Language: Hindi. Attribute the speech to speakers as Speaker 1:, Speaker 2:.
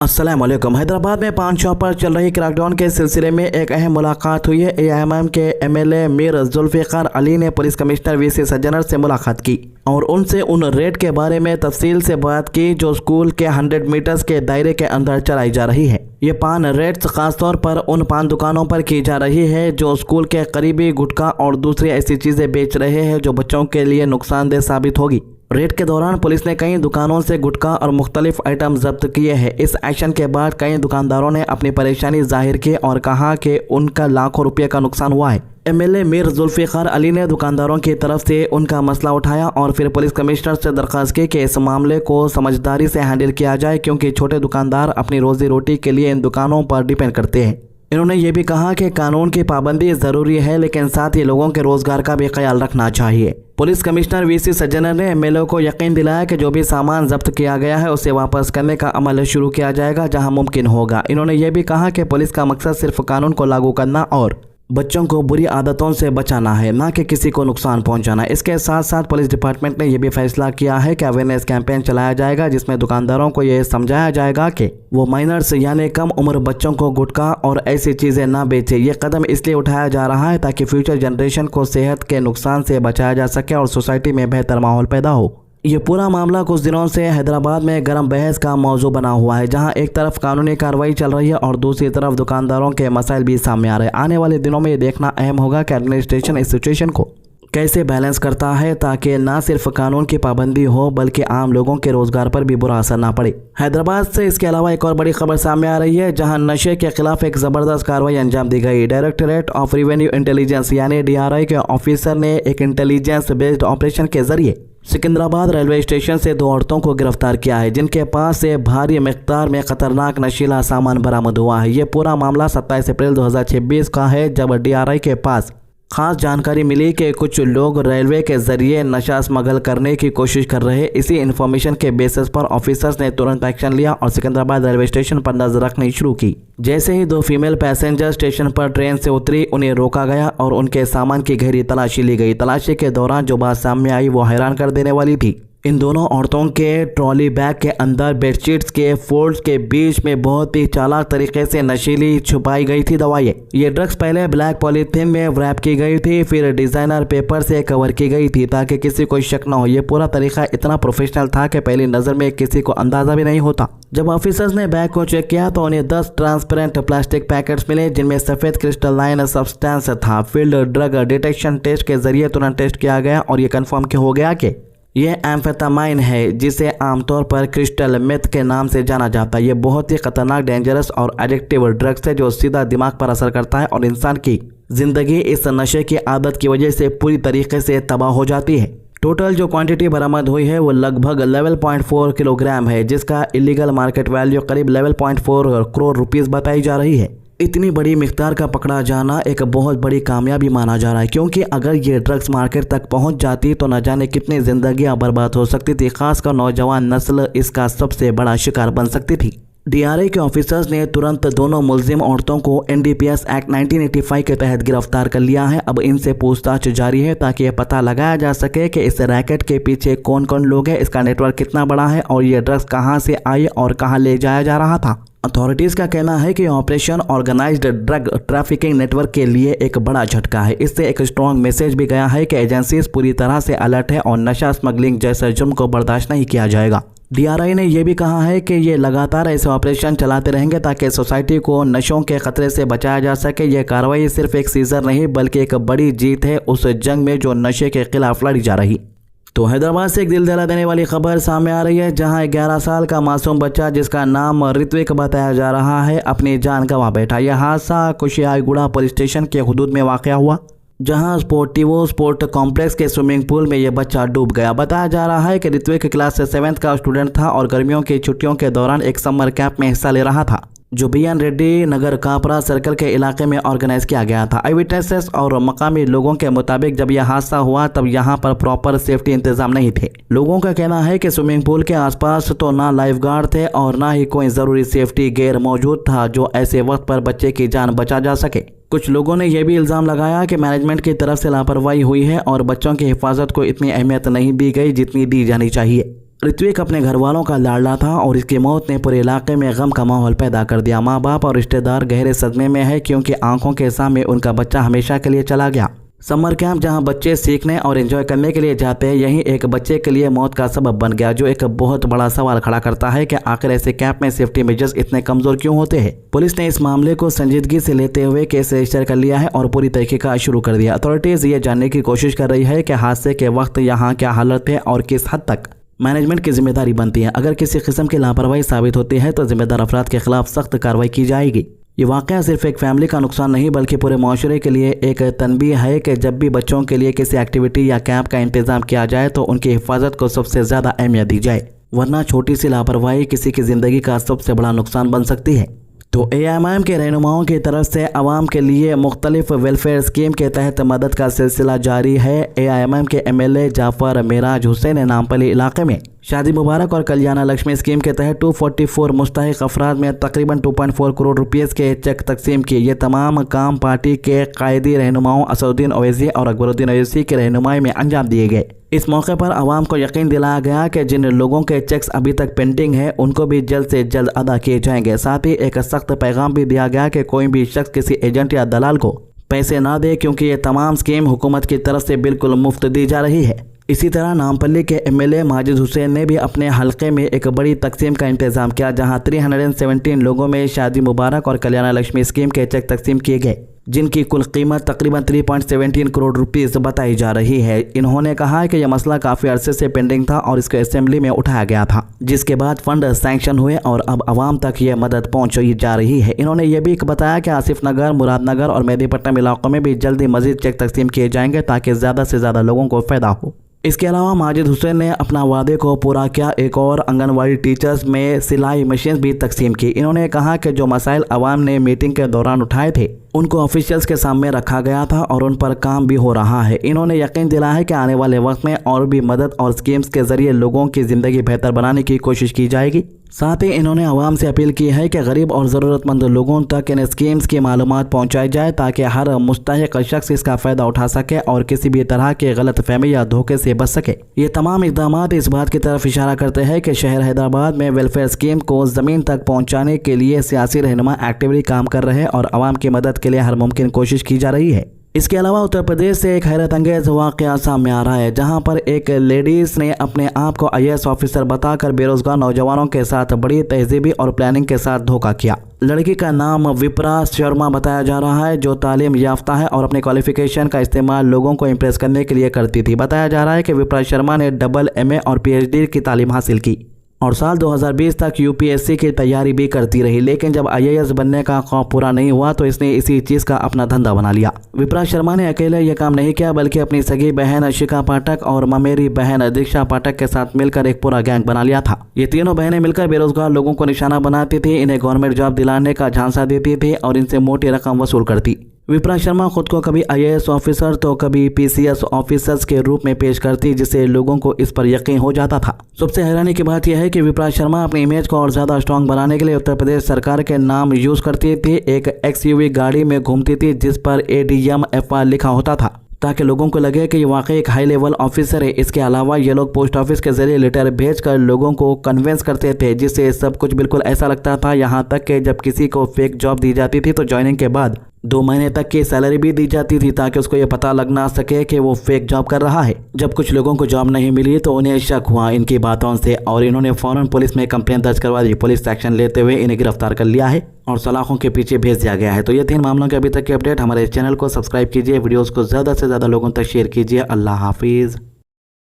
Speaker 1: अस्सलाम वालेकुम। हैदराबाद में पान शॉप पर चल रही क्रैकडाउन के सिलसिले में एक अहम मुलाकात हुई है। एआईएमआईएम के एमएलए मीर जुल्फिकार अली ने पुलिस कमिश्नर वीसी सज्जनर से मुलाकात की और उनसे उन रेड के बारे में तफसील से बात की जो स्कूल के 100 मीटर्स के दायरे के अंदर चलाई जा रही है। ये पान रेड्स खासतौर पर उन पान दुकानों पर की जा रही है जो स्कूल के करीबी गुटखा और दूसरी ऐसी चीज़ें बेच रहे हैं जो बच्चों के लिए नुकसानदेह साबित होगी। रेड के दौरान पुलिस ने कई दुकानों से गुटखा और मुख्तलिफ आइटम जब्त किए हैं। इस एक्शन के बाद कई दुकानदारों ने अपनी परेशानी जाहिर की और कहा कि उनका लाखों रुपये का नुकसान हुआ है। एमएलए मीर जुल्फिकार अली ने दुकानदारों की तरफ से उनका मसला उठाया और फिर पुलिस कमिश्नर से दरख्वास्त की कि इस मामले को समझदारी से हैंडल किया जाए क्योंकि छोटे दुकानदार अपनी रोजी रोटी के लिए इन दुकानों पर डिपेंड करते हैं। इन्होंने ये भी कहा कि कानून की पाबंदी ज़रूरी है लेकिन साथ ही लोगों के रोजगार का भी ख्याल रखना चाहिए। पुलिस कमिश्नर वीसी सज्जनर ने एमएलए को यकीन दिलाया कि जो भी सामान जब्त किया गया है उसे वापस करने का अमल शुरू किया जाएगा जहां मुमकिन होगा। इन्होंने ये भी कहा कि पुलिस का मकसद सिर्फ कानून को लागू करना और बच्चों को बुरी आदतों से बचाना है, ना कि किसी को नुकसान पहुंचाना। इसके साथ साथ पुलिस डिपार्टमेंट ने यह भी फैसला किया है कि अवेयरनेस कैंपेन चलाया जाएगा जिसमें दुकानदारों को यह समझाया जाएगा कि वो माइनर्स यानी कम उम्र बच्चों को गुटखा और ऐसी चीज़ें ना बेचे। ये कदम इसलिए उठाया जा रहा है ताकि फ्यूचर जनरेशन को सेहत के नुकसान से बचाया जा सके और सोसाइटी में बेहतर माहौल पैदा हो। ये पूरा मामला कुछ दिनों से हैदराबाद में गर्म बहस का मौजू बना हुआ है, जहां एक तरफ कानूनी कार्रवाई चल रही है और दूसरी तरफ दुकानदारों के मसाइल भी सामने आ रहे हैं। आने वाले दिनों में ये देखना अहम होगा कि एडमिनिस्ट्रेशन इस सिचुएशन को कैसे बैलेंस करता है ताकि ना सिर्फ कानून की पाबंदी हो बल्कि आम लोगों के रोजगार पर भी बुरा असर ना पड़े। हैदराबाद से इसके अलावा एक और बड़ी खबर सामने आ रही है जहां नशे के खिलाफ एक जबरदस्त कार्रवाई अंजाम दी गई। डायरेक्टरेट ऑफ रेवेन्यू इंटेलिजेंस यानी DRI के ऑफिसर ने एक इंटेलिजेंस बेस्ड ऑपरेशन के जरिए सिकंदराबाद रेलवे स्टेशन से 2 औरतों को गिरफ्तार किया है जिनके पास से भारी मिकदार में खतरनाक नशीला सामान बरामद हुआ है। ये पूरा मामला 27 अप्रैल 2026 का है जब DRI के पास खास जानकारी मिली कि कुछ लोग रेलवे के जरिए नशा स्मगल करने की कोशिश कर रहे। इसी इन्फॉर्मेशन के बेसिस पर ऑफिसर्स ने तुरंत एक्शन लिया और सिकंदराबाद रेलवे स्टेशन पर नजर रखनी शुरू की। जैसे ही 2 फीमेल पैसेंजर स्टेशन पर ट्रेन से उतरी उन्हें रोका गया और उनके सामान की गहरी तलाशी ली गई। तलाशी के दौरान जो बात सामने आई वो हैरान कर देने वाली थी। इन दोनों औरतों के ट्रॉली बैग के अंदर बेडशीट्स के फोल्ड्स के बीच में बहुत ही चालाक तरीके से नशीली छुपाई गई थी दवाइयाँ। ये ड्रग्स पहले ब्लैक पॉलीथीन में रैप की गई थी, फिर डिजाइनर पेपर से कवर की गई थी ताकि किसी को शक न हो। ये पूरा तरीका इतना प्रोफेशनल था कि पहली नज़र में किसी को अंदाजा भी नहीं होता। जब ऑफिसर्स ने बैग को चेक किया तो उन्हें 10 ट्रांसपेरेंट प्लास्टिक पैकेट्स मिले जिनमें सफ़ेद क्रिस्टलाइन सब्सटेंस था। फील्ड ड्रग डिटेक्शन टेस्ट के जरिए तुरंत टेस्ट किया गया और ये कन्फर्म हो गया कि ये एम्फेटामाइन है जिसे आमतौर पर क्रिस्टल मेथ के नाम से जाना जाता है। ये बहुत ही खतरनाक, डेंजरस और एडिक्टिव ड्रग्स है जो सीधा दिमाग पर असर करता है और इंसान की जिंदगी इस नशे की आदत की वजह से पूरी तरीके से तबाह हो जाती है। टोटल जो क्वांटिटी बरामद हुई है वो लगभग 11.4 किलोग्राम है जिसका इलीगल मार्केट वैल्यू करीब 11.4 करोड़ रुपीस बताई जा रही है। इतनी बड़ी मिकदार का पकड़ा जाना एक बहुत बड़ी कामयाबी माना जा रहा है क्योंकि अगर ये ड्रग्स मार्केट तक पहुंच जाती तो न जाने कितनी जिंदगियां बर्बाद हो सकती थी। खासकर नौजवान नस्ल इसका सबसे बड़ा शिकार बन सकती थी। DRI के ऑफिसर्स ने तुरंत दोनों मुलजिम औरतों को NDPS एक्ट 1985 के तहत गिरफ्तार कर लिया है। अब इनसे पूछताछ जारी है ताकि यह पता लगाया जा सके कि इस रैकेट के पीछे कौन कौन लोग हैं, इसका नेटवर्क कितना बड़ा है और ये ड्रग्स कहां से आए और कहां ले जाया जा रहा था। अथॉरिटीज़ का कहना है कि operation organised drug trafficking network के लिए एक बड़ा झटका है। इससे एक स्ट्रॉन्ग मैसेज भी गया है कि एजेंसीज पूरी तरह से अलर्ट है और नशा स्मगलिंग जैसे जुर्म को बर्दाश्त नहीं किया जाएगा। DRI ने यह भी कहा है कि ये लगातार ऐसे ऑपरेशन चलाते रहेंगे ताकि सोसाइटी को नशों के खतरे से बचाया जा सके। यह कार्रवाई सिर्फ एक सीजर नहीं बल्कि एक बड़ी जीत है उस जंग में जो नशे के खिलाफ लड़ी जा रही। तो हैदराबाद से एक दिल दहला देने वाली खबर सामने आ रही है जहां 11 साल का मासूम बच्चा जिसका नाम ऋत्विक बताया जा रहा है अपनी जान गंवा बैठा। यह हादसा कुशियाईगुड़ा पुलिस स्टेशन के हुदूद में वाक़या हुआ जहां स्पोर्टिवो स्पोर्ट कॉम्प्लेक्स के स्विमिंग पूल में यह बच्चा डूब गया। बताया जा रहा है कि ऋत्विक क्लास 7th का स्टूडेंट था और गर्मियों की छुट्टियों के दौरान एक समर कैंप में हिस्सा ले रहा था जो BN रेड्डी नगर कापरा सर्कल के इलाके में ऑर्गेनाइज किया गया था। आई विटनेसेस और मकामी लोगों के मुताबिक जब यह हादसा हुआ तब यहां पर प्रॉपर सेफ्टी इंतजाम नहीं थे। लोगों का कहना है कि स्विमिंग पूल के आसपास तो ना लाइफ गार्ड थे और ना ही कोई ज़रूरी सेफ्टी गियर मौजूद था जो ऐसे वक्त पर बच्चे की जान बचा जा सके। कुछ लोगों ने यह भी इल्ज़ाम लगाया कि मैनेजमेंट की तरफ से लापरवाही हुई है और बच्चों की हिफाजत को इतनी अहमियत नहीं दी गई जितनी दी जानी चाहिए। ऋत्विक अपने घर वालों का लाडला था और इसकी मौत ने पूरे इलाके में गम का माहौल पैदा कर दिया। माँ बाप और रिश्तेदार गहरे सदमे में है क्योंकि आंखों के सामने उनका बच्चा हमेशा के लिए चला गया। समर कैंप जहां बच्चे सीखने और एंजॉय करने के लिए जाते हैं, यहीं एक बच्चे के लिए मौत का सबब बन गया, जो एक बहुत बड़ा सवाल खड़ा करता है कि आखिर ऐसे कैंप में सेफ्टी मेजर्स इतने कमजोर क्यों होते हैं। पुलिस ने इस मामले को संजीदगी से लेते हुए केस रजिस्टर कर लिया है और पूरी तहकीकात शुरू कर दिया। अथॉरिटीज ये जानने की कोशिश कर रही है कि हादसे के वक्त यहाँ क्या हालत है और किस हद तक मैनेजमेंट की जिम्मेदारी बनती है। अगर किसी किस्म की लापरवाही साबित होती है तो जिम्मेदार अफराद के खिलाफ सख्त कार्रवाई की जाएगी। ये वाकया सिर्फ एक फैमिली का नुकसान नहीं बल्कि पूरे माशरे के लिए एक तनबीह है कि जब भी बच्चों के लिए किसी एक्टिविटी या कैंप का इंतजाम किया जाए तो उनकी हिफाजत को सबसे ज़्यादा अहमियत दी जाए, वरना छोटी सी लापरवाही किसी की ज़िंदगी का सबसे बड़ा नुकसान बन सकती है। तो AIMIM के रहनुमाओं की तरफ से आवाम के लिए मुख्तलिफ वेलफेयर स्कीम के तहत मदद का सिलसिला जारी है। AIMIM के MLA जाफर मेराज हुसैन ने नामपल्ली इलाके में शादी मुबारक और कल्याणा लक्ष्मी स्कीम के तहत 244 मुस्तहिक अफराद में तकरीबन 2.4 करोड़ रुपये के चेक तकसीम किए। ये तमाम काम पार्टी के कायदी रहनुमाओं असदुद्दीन ओवैसी और अकबरुद्दीन ओवैसी की रहनुमाई में अंजाम दिए गए। इस मौके पर आवाम को यकीन दिलाया गया कि जिन लोगों के चेक्स अभी तक पेंडिंग है उनको भी जल्द से जल्द अदा किए जाएंगे। साथ ही एक सख्त पैगाम भी दिया गया कि कोई भी शख्स किसी एजेंट या दलाल को पैसे ना दे, क्योंकि ये तमाम स्कीम हुकूमत की तरफ से बिल्कुल मुफ्त दी जा रही है। इसी तरह नामपल्ली के MLA माजिद हुसैन ने भी अपने हलके में एक बड़ी तकसीम का इंतजाम किया, जहां 317 लोगों में शादी मुबारक और कल्याणा लक्ष्मी स्कीम के चेक तकसीम किए गए, जिनकी कुल कीमत तकरीबन 3.17 करोड़ रुपीस बताई जा रही है। इन्होंने कहा कि यह मसला काफ़ी अरसे से पेंडिंग था और इसको असेंबली में उठाया गया था, जिसके बाद फंड सैंक्शन हुए और अब आवाम तक ये मदद पहुंचाई जा रही है। इन्होंने ये भी बताया कि आसिफ नगर, मुरादनगर और मेहदीपट्टनम इलाकों में भी जल्दी मजीद चेक तकसीम किए जाएंगे ताकि ज़्यादा से ज़्यादा लोगों को फ़ायदा हो। इसके अलावा माजिद हुसैन ने अपना वादे को पूरा किया, एक और आंगनवाड़ी टीचर्स में सिलाई मशीन भी तकसीम की। इन्होंने कहा कि जो मसाइल आवाम ने मीटिंग के दौरान उठाए थे उनको ऑफिशियल्स के सामने रखा गया था और उन पर काम भी हो रहा है। इन्होंने यकीन दिलाया है कि आने वाले वक्त में और भी मदद और स्कीम्स के जरिए लोगों की ज़िंदगी बेहतर बनाने की कोशिश की जाएगी। साथ ही इन्होंने आवाम से अपील की है कि गरीब और ज़रूरतमंद लोगों तक इन स्कीम्स की मालूमात पहुंचाई जाए ताकि हर मुस्तहिक शख्स इसका फ़ायदा उठा सके और किसी भी तरह के गलत फहमी या धोखे से बच सके। ये तमाम इक़दाम इस बात की तरफ इशारा करते हैं कि शहर हैदराबाद में वेलफेयर स्कीम को ज़मीन तक पहुँचाने के लिए सियासी रहनुमा एक्टिवली काम कर रहे हैं और आवाम की मदद के लिए हर मुमकिन कोशिश की जा रही है। इसके अलावा उत्तर प्रदेश से एक हैरत अंगेज वाक़या सामने आ रहा है, जहां पर एक लेडीज़ ने अपने आप को IAS ऑफिसर बताकर बेरोजगार नौजवानों के साथ बड़ी तहजीबी और प्लानिंग के साथ धोखा किया। लड़की का नाम विप्रा शर्मा बताया जा रहा है, जो तालीम याफ्ता है और अपने क्वालिफिकेशन का इस्तेमाल लोगों को इम्प्रेस करने के लिए करती थी। बताया जा रहा है कि विप्रा शर्मा ने MA और PhD की तालीम हासिल की और साल 2020 तक UPSC की तैयारी भी करती रही, लेकिन जब IAS बनने का ख्वाब पूरा नहीं हुआ तो इसने इसी चीज़ का अपना धंधा बना लिया। विप्रा शर्मा ने अकेले यह काम नहीं किया बल्कि अपनी सगी बहन शिखा पाठक और ममेरी बहन दीक्षा पाठक के साथ मिलकर एक पूरा गैंग बना लिया था। ये तीनों बहनें मिलकर बेरोजगार लोगों को निशाना बनाती थी, इन्हें गवर्नमेंट जॉब दिलाने का झांसा देती थी और इनसे मोटी रकम वसूल करती। विप्रा शर्मा खुद को कभी IAS ऑफिसर तो कभी PCS ऑफिसर्स के रूप में पेश करती, जिससे लोगों को इस पर यकीन हो जाता था। सबसे हैरानी की बात यह है कि विप्रा शर्मा अपनी इमेज को और ज़्यादा स्ट्रॉन्ग बनाने के लिए उत्तर प्रदेश सरकार के नाम यूज़ करती थी। एक XUV गाड़ी में घूमती थी जिस पर ADM FR लिखा होता था, ताकि लोगों को लगे कि ये वाकई एक हाई लेवल ऑफिसर है। इसके अलावा ये लोग पोस्ट ऑफिस के जरिए लेटर भेजकर लोगों को कन्विंस करते थे, जिससे सब कुछ बिल्कुल ऐसा लगता था। यहाँ तक कि जब किसी को फेक जॉब दी जाती थी तो ज्वाइनिंग के बाद 2 महीने तक की सैलरी भी दी जाती थी ताकि उसको ये पता लग ना सके कि वो फेक जॉब कर रहा है। जब कुछ लोगों को जॉब नहीं मिली तो उन्हें शक हुआ इनकी बातों से और इन्होंने फौरन पुलिस में कंप्लेंट दर्ज करवा दी। पुलिस एक्शन लेते हुए इन्हें गिरफ्तार कर लिया है और सलाखों के पीछे भेज दिया गया है। तो ये 3 मामलों के अभी तक के अपडेट। हमारे चैनल को सब्सक्राइब कीजिए, वीडियोज़ को ज़्यादा से ज़्यादा लोगों तक शेयर कीजिए। अल्लाह हाफिज़।